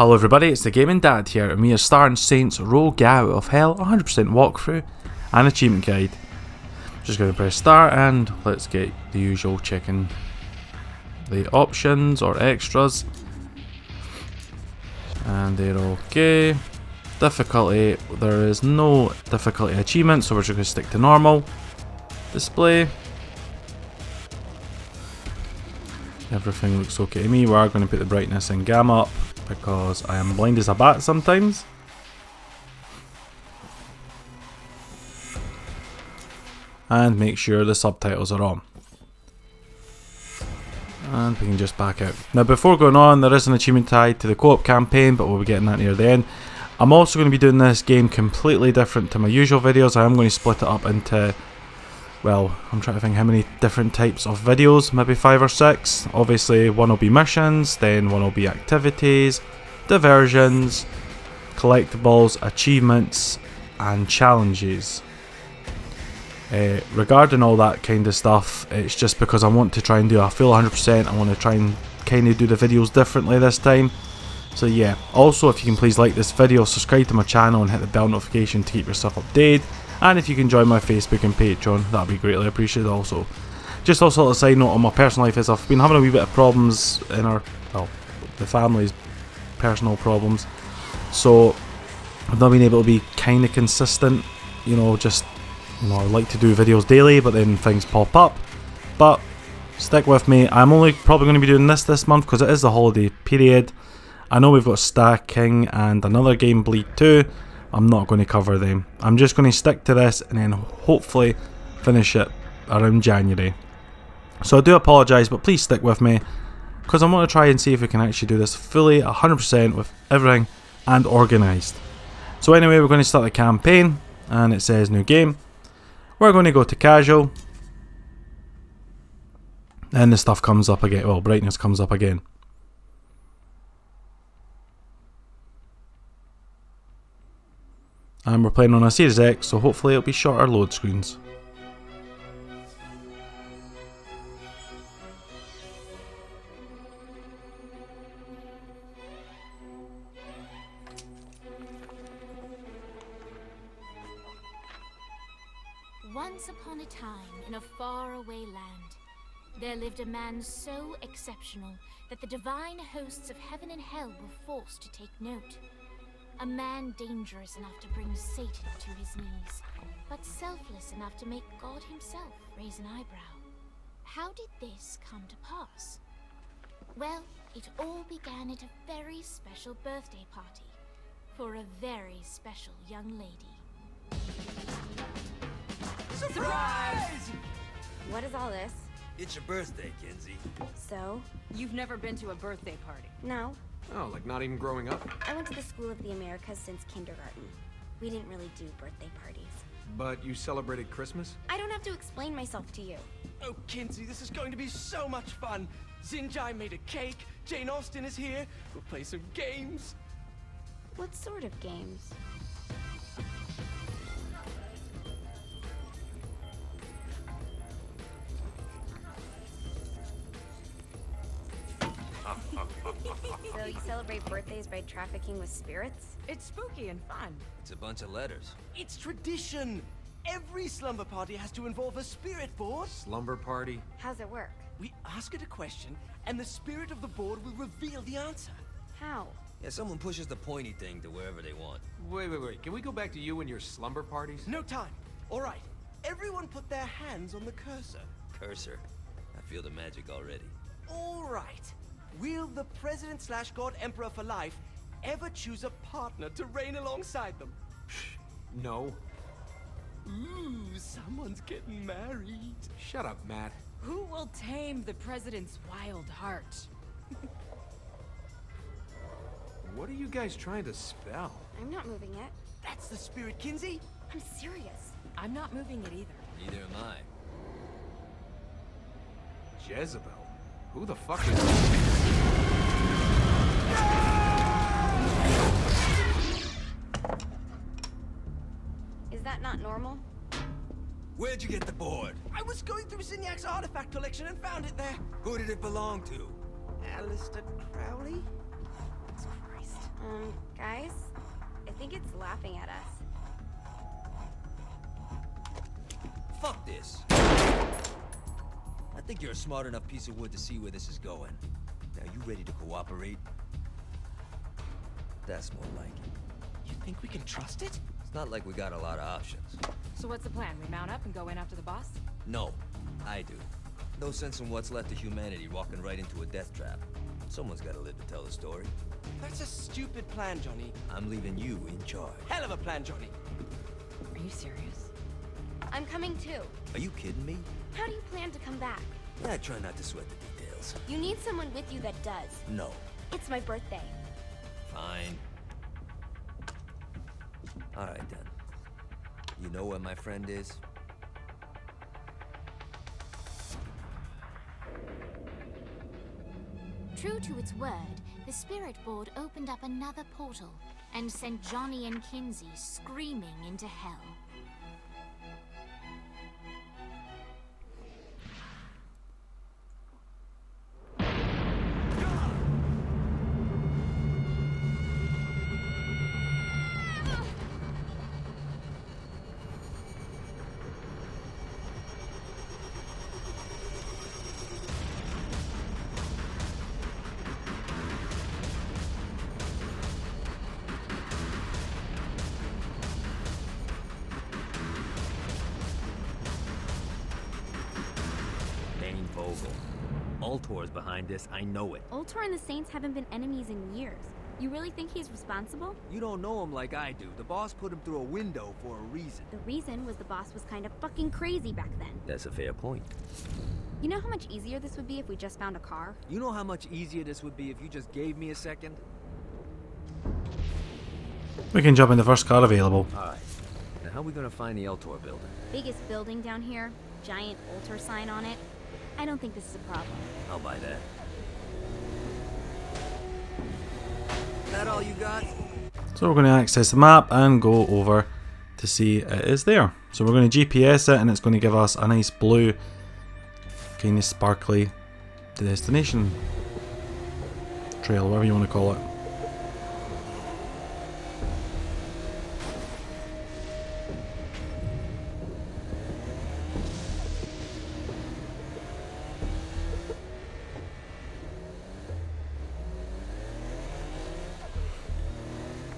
Hello everybody, it's the Gaming Dad here, and we are starting Saints Row Gat Out of Hell, 100% walkthrough and achievement guide. Just going to press start and let's get the usual checking the options or extras. And they're okay. Difficulty, there is no difficulty achievement, so we're just going to stick to normal. Display. Everything looks okay to me. We are going to put the brightness in gamma up because I am blind as a bat sometimes. And make sure the subtitles are on. And we can just back out. Now before going on, there is an achievement tied to the co-op campaign, but we'll be getting that near the end. I'm also going to be doing this game completely different to my usual videos. I am going to split it up into, well, I'm trying to think how many different types of videos, maybe 5 or 6. Obviously one will be missions, then one will be activities, diversions, collectibles, achievements and challenges. Regarding all that kind of stuff, it's just because I want to try and do a full 100%. I want to try and kind of do the videos differently this time. So yeah, also if you can please like this video, subscribe to my channel and hit the bell notification to keep yourself updated. And if you can join my Facebook and Patreon, that would be greatly appreciated also. Just also a side note on my personal life is I've been having a wee bit of problems in our, well, the family's personal problems. So I've not been able to be kind of consistent, you know, just, you know, I like to do videos daily, but then things pop up. But stick with me. I'm only probably going to be doing this month because it is the holiday period. I know we've got Stacking and another game, Bleed 2. I'm not going to cover them. I'm just going to stick to this and then hopefully finish it around January. So I do apologise, but please stick with me because I want to try and see if we can actually do this fully 100% with everything and organised. So anyway, we're going to start the campaign and it says new game. We're going to go to casual and the stuff comes up again. Well, brightness comes up again. And we're playing on a Series X, so hopefully it'll be shorter load screens. Once upon a time, in a faraway land, there lived a man so exceptional that the divine hosts of heaven and hell were forced to take note. A man dangerous enough to bring Satan to his knees, but selfless enough to make God himself raise an eyebrow. How did this come to pass? Well, it all began at a very special birthday party for a very special young lady. Surprise! What is all this? It's your birthday, Kinsey. So? You've never been to a birthday party? No. Oh, like not even growing up? I went to the School of the Americas since kindergarten. We didn't really do birthday parties. But you celebrated Christmas? I don't have to explain myself to you. Oh, Kinsey, this is going to be so much fun. Zinjai made a cake, Jane Austen is here, we'll play some games. What sort of games? So you celebrate birthdays by trafficking with spirits? It's spooky and fun. It's a bunch of letters. It's tradition. Every slumber party has to involve a spirit board. Slumber party? How's it work? We ask it a question, and the spirit of the board will reveal the answer. How? Yeah, someone pushes the pointy thing to wherever they want. Wait. Can we go back to you and your slumber parties? No time. All right. Everyone put their hands on the cursor. Cursor. I feel the magic already. All right. Will the President/God Emperor for life ever choose a partner to reign alongside them? No. Ooh, someone's getting married. Shut up, Matt. Who will tame the president's wild heart? What are you guys trying to spell? I'm not moving it. That's the spirit, Kinsey. I'm serious. I'm not moving it either. Neither am I. Jezebel? Who the fuck is... Is that not normal? Where'd you get the board? I was going through Zinyak's artifact collection and found it there. Who did it belong to? Alistair Crowley? Christ. Guys? I think it's laughing at us. Fuck this. I think you're a smart enough piece of wood to see where this is going. Now, you ready to cooperate? That's more like it. You think we can trust it? It's not like we got a lot of options. So what's the plan? We mount up and go in after the boss? No, I do. No sense in what's left of humanity walking right into a death trap. Someone's gotta live to tell the story. That's a stupid plan, Johnny. I'm leaving you in charge. Hell of a plan, Johnny. Are you serious? I'm coming too. Are you kidding me? How do you plan to come back? I try not to sweat the details. You need someone with you that does. No. It's my birthday. Fine. Alright then. You know where my friend is? True to its word, the spirit board opened up another portal and sent Johnny and Kinsey screaming into hell. Vogel. Ultor's behind this, I know it. Ultor and the Saints haven't been enemies in years. You really think he's responsible? You don't know him like I do. The boss put him through a window for a reason. The reason was the boss was kind of fucking crazy back then. That's a fair point. You know how much easier this would be if we just found a car? You know how much easier this would be if you just gave me a second? We can jump in the first car available. Alright. Now how are we gonna find the Ultor building? Biggest building down here, giant Ultor sign on it. I don't think this is a problem. I'll buy that. That all you got? So we're going to access the map and go over to see it is there. So we're going to GPS it and it's going to give us a nice blue, kind of sparkly destination trail, whatever you want to call it.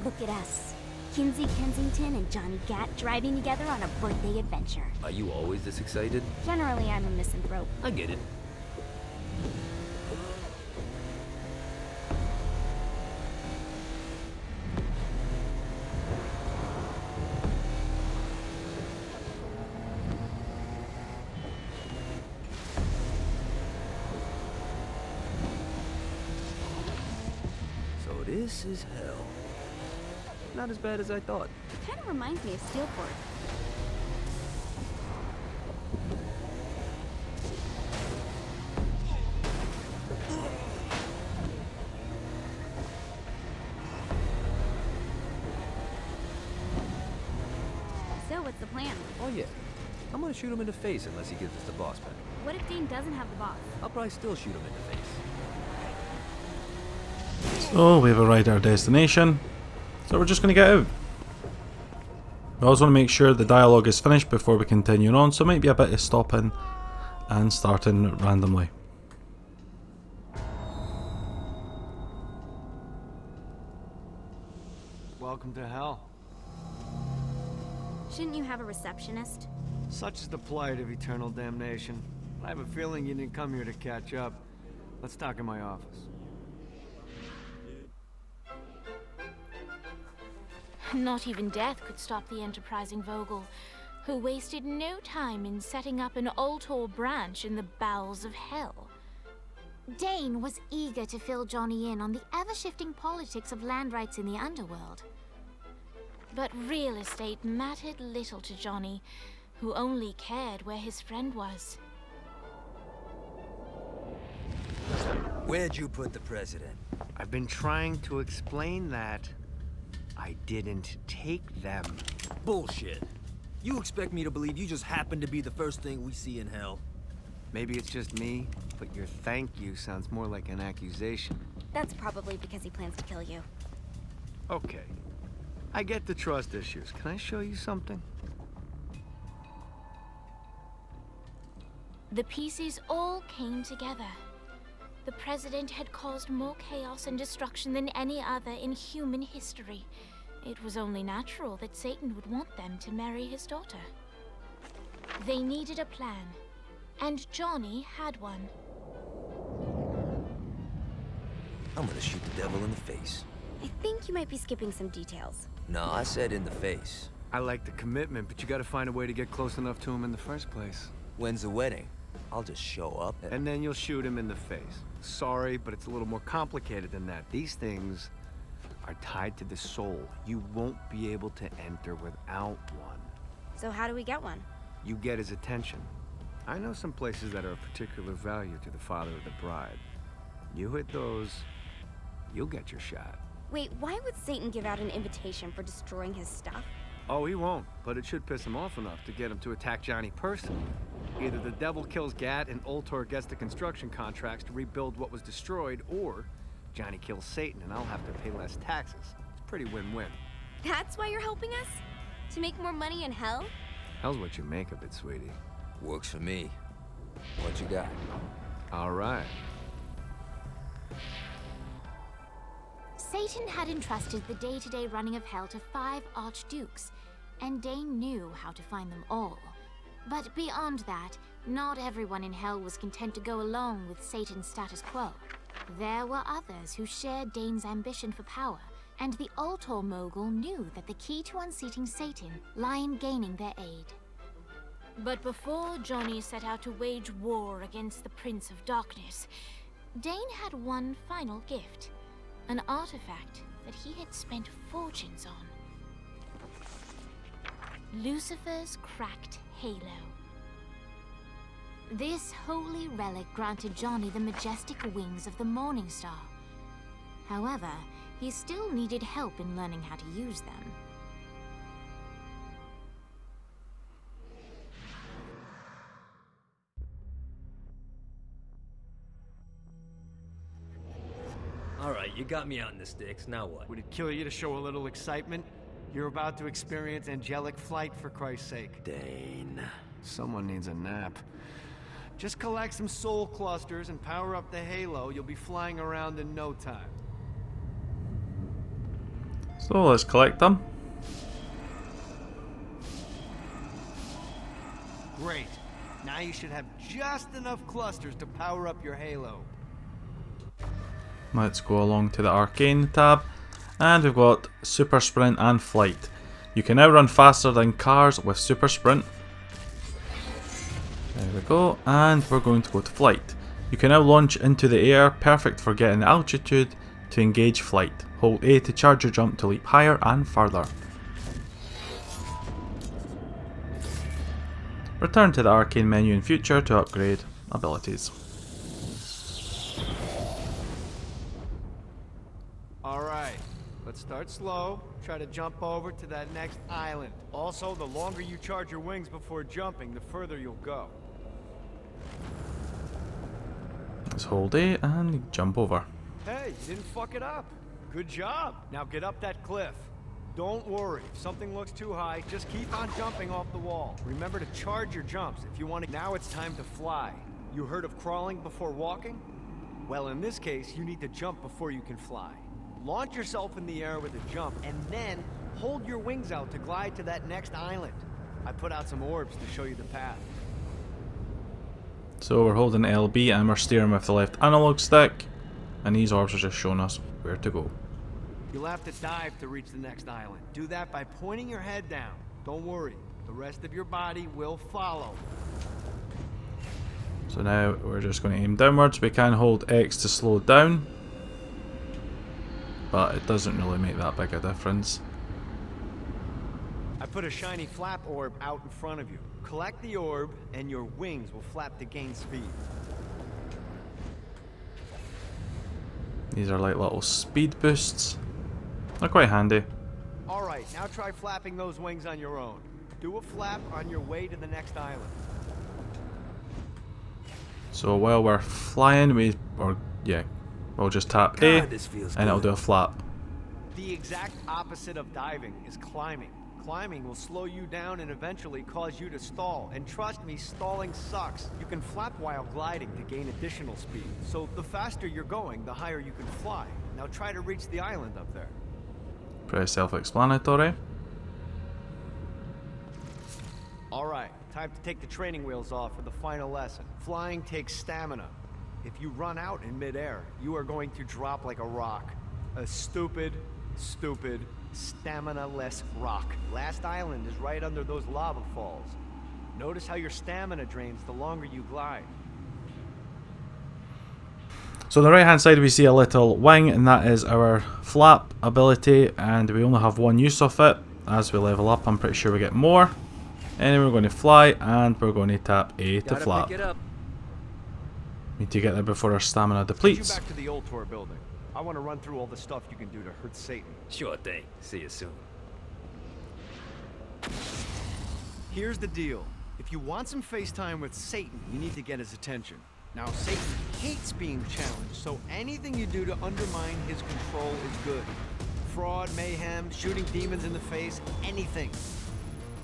Look at us. Kinsey Kensington and Johnny Gat driving together on a birthday adventure. Are you always this excited? Generally, I'm a misanthrope. I get it. So this is hell. Not as bad as I thought. It kind of reminds me of Steelport. So, what's the plan? Oh yeah. I'm gonna shoot him in the face unless he gives us the boss back. What if Dane doesn't have the boss? I'll probably still shoot him in the face. So we have arrived at our destination. So we're just going to get out. We also want to make sure the dialogue is finished before we continue on, so it might be a bit of stopping and starting randomly. Welcome to hell. Shouldn't you have a receptionist? Such is the plight of eternal damnation. I have a feeling you didn't come here to catch up. Let's talk in my office. Not even death could stop the enterprising Vogel, who wasted no time in setting up an Ultor branch in the bowels of hell. Dane was eager to fill Johnny in on the ever-shifting politics of land rights in the underworld. But real estate mattered little to Johnny, who only cared where his friend was. Where'd you put the president? I've been trying to explain that. I didn't take them. Bullshit. You expect me to believe you just happened to be the first thing we see in hell? Maybe it's just me, but your thank you sounds more like an accusation. That's probably because he plans to kill you. Okay. I get the trust issues. Can I show you something? The pieces all came together. The president had caused more chaos and destruction than any other in human history. It was only natural that Satan would want them to marry his daughter. They needed a plan, and Johnny had one. I'm gonna shoot the devil in the face. I think you might be skipping some details. No, I said in the face. I like the commitment, but you gotta find a way to get close enough to him in the first place. When's the wedding? I'll just show up And then you'll shoot him in the face. Sorry, but it's a little more complicated than that. These things are tied to the soul. You won't be able to enter without one. So how do we get one? You get his attention. I know some places that are of particular value to the father of the bride. You hit those, you'll get your shot. Wait, why would Satan give out an invitation for destroying his stuff? Oh, he won't, but it should piss him off enough to get him to attack Johnny personally. Either the devil kills Gat and Ultor gets the construction contracts to rebuild what was destroyed, or Johnny kills Satan and I'll have to pay less taxes. It's pretty win-win. That's why you're helping us? To make more money in hell? Hell's what you make of it, sweetie. Works for me. What you got? All right. Satan had entrusted the day-to-day running of hell to 5 archdukes, and Dane knew how to find them all. But beyond that, not everyone in hell was content to go along with Satan's status quo. There were others who shared Dane's ambition for power, and the Ultor mogul knew that the key to unseating Satan lay in gaining their aid. But before Johnny set out to wage war against the Prince of Darkness, Dane had one final gift. An artifact that he had spent fortunes on. Lucifer's cracked halo. This holy relic granted Johnny the majestic wings of the Morning Star. However, he still needed help in learning how to use them. Alright, you got me out in the sticks, now what? Would it kill you to show a little excitement? You're about to experience angelic flight, for Christ's sake. Dane. Someone needs a nap. Just collect some soul clusters and power up the halo. You'll be flying around in no time. So let's collect them. Great. Now you should have just enough clusters to power up your halo. Let's go along to the Arcane tab, and we've got Super Sprint and Flight. You can now run faster than cars with Super Sprint. There we go, and we're going to go to Flight. You can now launch into the air, perfect for getting altitude to engage flight. Hold A to charge your jump to leap higher and further. Return to the Arcane menu in future to upgrade abilities. Alright, let's start slow. Try to jump over to that next island. Also, the longer you charge your wings before jumping, the further you'll go. Let's hold A and jump over. Hey, you didn't fuck it up. Good job. Now get up that cliff. Don't worry, if something looks too high, just keep on jumping off the wall. Remember to charge your jumps if you want to. Now it's time to fly. You heard of crawling before walking? Well, in this case, you need to jump before you can fly. Launch yourself in the air with a jump, and then hold your wings out to glide to that next island. I put out some orbs to show you the path. So we're holding LB and we're steering with the left analog stick, and these orbs are just showing us where to go. You'll have to dive to reach the next island. Do that by pointing your head down. Don't worry, the rest of your body will follow. So now we're just going to aim downwards. We can hold X to slow down, but it doesn't really make that big a difference. I put a shiny flap orb out in front of you. Collect the orb, and your wings will flap to gain speed. These are like little speed boosts. They're quite handy. Alright, now try flapping those wings on your own. Do a flap on your way to the next island. So while we're flying, we'll just tap A, God, this feels and it'll good. do a flap. The exact opposite of diving is climbing. Climbing will slow you down and eventually cause you to stall. And trust me, stalling sucks. You can flap while gliding to gain additional speed. So the faster you're going, the higher you can fly. Now try to reach the island up there. Pretty self-explanatory. Alright, time to take the training wheels off for the final lesson. Flying takes stamina. If you run out in midair, you are going to drop like a rock. A stupid, stamina-less rock. Last island is right under those lava falls. Notice how your stamina drains the longer you glide. So on the right hand side we see a little wing, and that is our flap ability, and we only have one use of it. As we level up I'm pretty sure we get more. Anyway, we're going to fly, and we're going to tap A to flap. Pick it up. Need to get there before our stamina depletes. Back to the old tour building. I want to run through all the stuff you can do to hurt Satan. Sure thing. See you soon. Here's the deal. If you want some FaceTime with Satan, you need to get his attention. Now, Satan hates being challenged, so anything you do to undermine his control is good. Fraud, mayhem, shooting demons in the face, anything.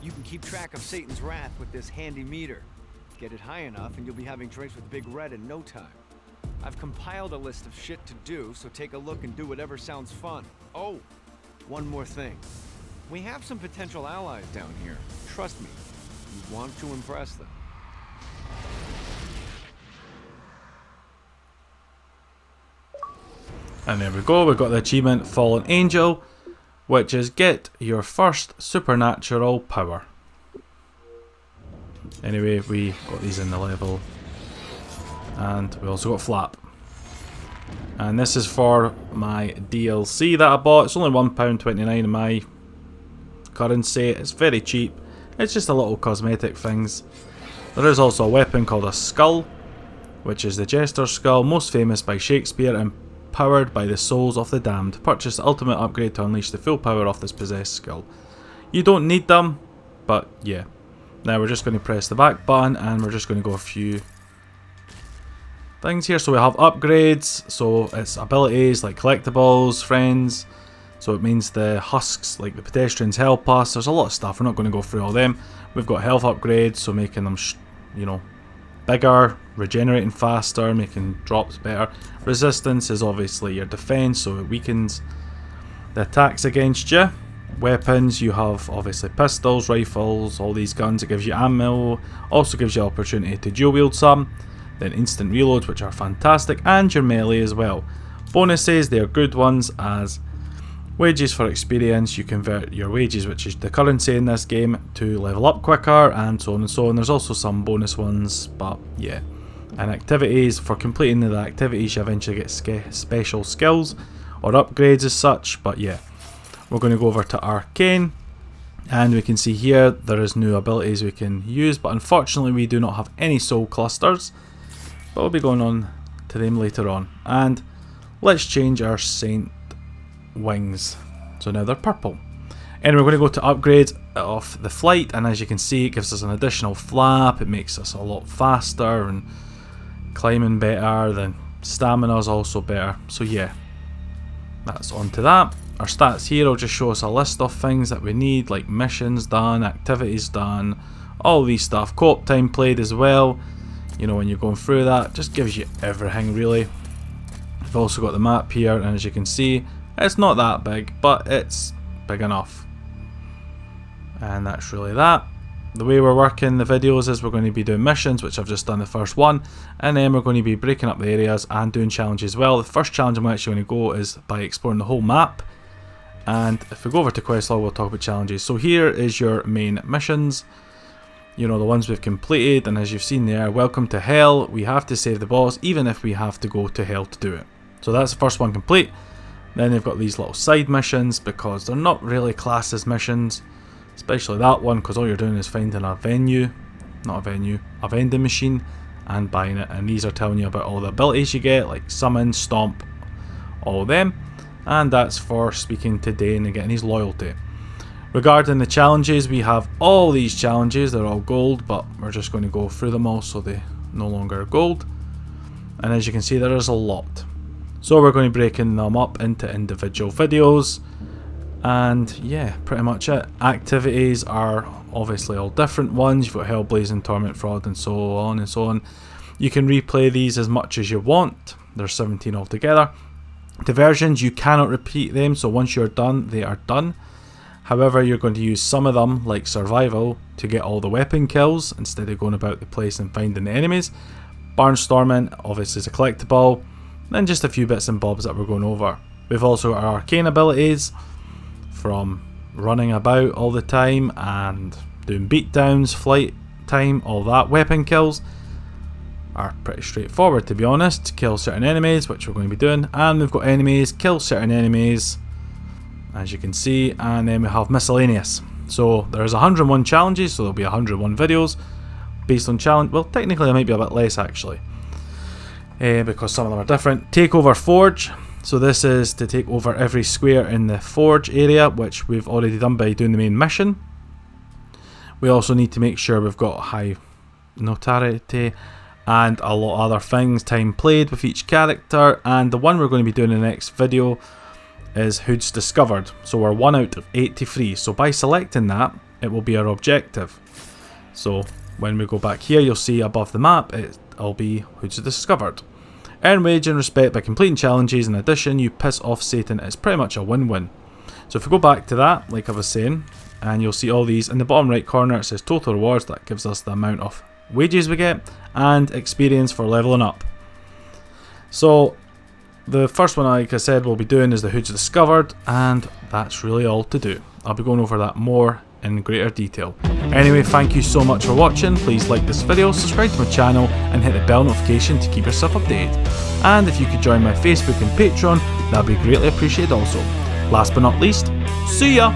You can keep track of Satan's wrath with this handy meter. Get it high enough and you'll be having drinks with Big Red in no time. I've compiled a list of shit to do, so take a look and do whatever sounds fun. Oh, one more thing. We have some potential allies down here. Trust me, you want to impress them. And there we go, we've got the achievement Fallen Angel, which is get your first supernatural power. Anyway, we got these in the level, and we also got flap. And this is for my DLC that I bought. It's only £1.29 in my currency. It's very cheap. It's just a little cosmetic things. There is also a weapon called a skull, which is the Jester Skull, most famous by Shakespeare and powered by the souls of the damned. Purchase the ultimate upgrade to unleash the full power of this possessed skull. You don't need them, but yeah. Now we're just going to press the back button and we're just going to go a few things here. So we have upgrades, so it's abilities like collectibles, friends. So it means the husks, like the pedestrians, help us. There's a lot of stuff, we're not going to go through all them. We've got health upgrades, so making them, you know, bigger, regenerating faster, making drops better. Resistance is obviously your defense, so it weakens the attacks against you. Weapons, you have obviously pistols, rifles, all these guns. It gives you ammo, also gives you opportunity to dual wield some. Then instant reloads, which are fantastic, and your melee as well. Bonuses, they are good ones, as wages for experience. You convert your wages, which is the currency in this game, to level up quicker, and so on and so on. There's also some bonus ones, but yeah. And activities, for completing the activities you eventually get special skills or upgrades as such, but yeah. We're going to go over to Arcane, and we can see here there is new abilities we can use, but unfortunately we do not have any soul clusters, but we'll be going on to them later on. And let's change our Saint wings, so now they're purple. And we're going to go to upgrades of the flight, and as you can see it gives us an additional flap, it makes us a lot faster and climbing better, then stamina is also better, so yeah, that's onto that. Our stats here will just show us a list of things that we need, like missions done, activities done, all these stuff. Co-op time played as well, you know, when you're going through that, just gives you everything really. We've also got the map here, and as you can see, it's not that big, but it's big enough. And that's really that. The way we're working the videos is we're going to be doing missions, which I've just done the first one, and then we're going to be breaking up the areas and doing challenges as well. The first challenge I'm actually going to go is by exploring the whole map. And if we go over to Questlog, we'll talk about challenges. So here is your main missions, you know, the ones we've completed, and as you've seen there, welcome to hell. We have to save the boss, even if we have to go to hell to do it. So that's the first one complete. Then they've got these little side missions, because they're not really classed as missions, especially that one, because all you're doing is finding a vending machine and buying it. And these are telling you about all the abilities you get, like summon, stomp, all of them. And that's for speaking to Dane and getting his loyalty. Regarding the challenges, we have all these challenges. They're all gold, but we're just going to go through them all so they no longer are gold. And as you can see, there is a lot. So we're going to be breaking them up into individual videos, and yeah, pretty much it. Activities are obviously all different ones. You've got Hellblazing, Torment, Fraud, and so on and so on. You can replay these as much as you want. There's 17 altogether. Diversions, you cannot repeat them, so once you're done, they are done. However, you're going to use some of them, like Survival, to get all the weapon kills instead of going about the place and finding the enemies. Barnstorming obviously is a collectible, and just a few bits and bobs that we're going over. We've also got our arcane abilities, from running about all the time and doing beatdowns, flight time, all that. Weapon kills are pretty straightforward, to be honest. Kill certain enemies, which we're going to be doing, and we've got enemies, kill certain enemies, as you can see, and then we have miscellaneous. So there's 101 challenges, so there'll be 101 videos based on challenge. Well, technically there might be a bit less actually, because some of them are different. Takeover Forge. So this is to take over every square in the Forge area, which we've already done by doing the main mission. We also need to make sure we've got high notoriety and a lot of other things. Time played with each character, and the one we're going to be doing in the next video is Hoods Discovered. So we're 1 out of 83. So by selecting that, it will be our objective. So when we go back here, you'll see above the map, it'll be Hoods Discovered. Earn wage and respect by completing challenges. In addition, you piss off Satan. It's pretty much a win-win. So if we go back to that, like I was saying, and you'll see all these in the bottom right corner, it says total rewards. That gives us the amount of wages we get and experience for leveling up. So the first one, like I said, we'll be doing is the Hoods Discovered, and that's really all to do. I'll be going over that more in greater detail. Anyway, thank you so much for watching. Please like this video, subscribe to my channel, and hit the bell notification to keep yourself updated. And if you could join my Facebook and Patreon, that'd be greatly appreciated also. Last but not least, see ya!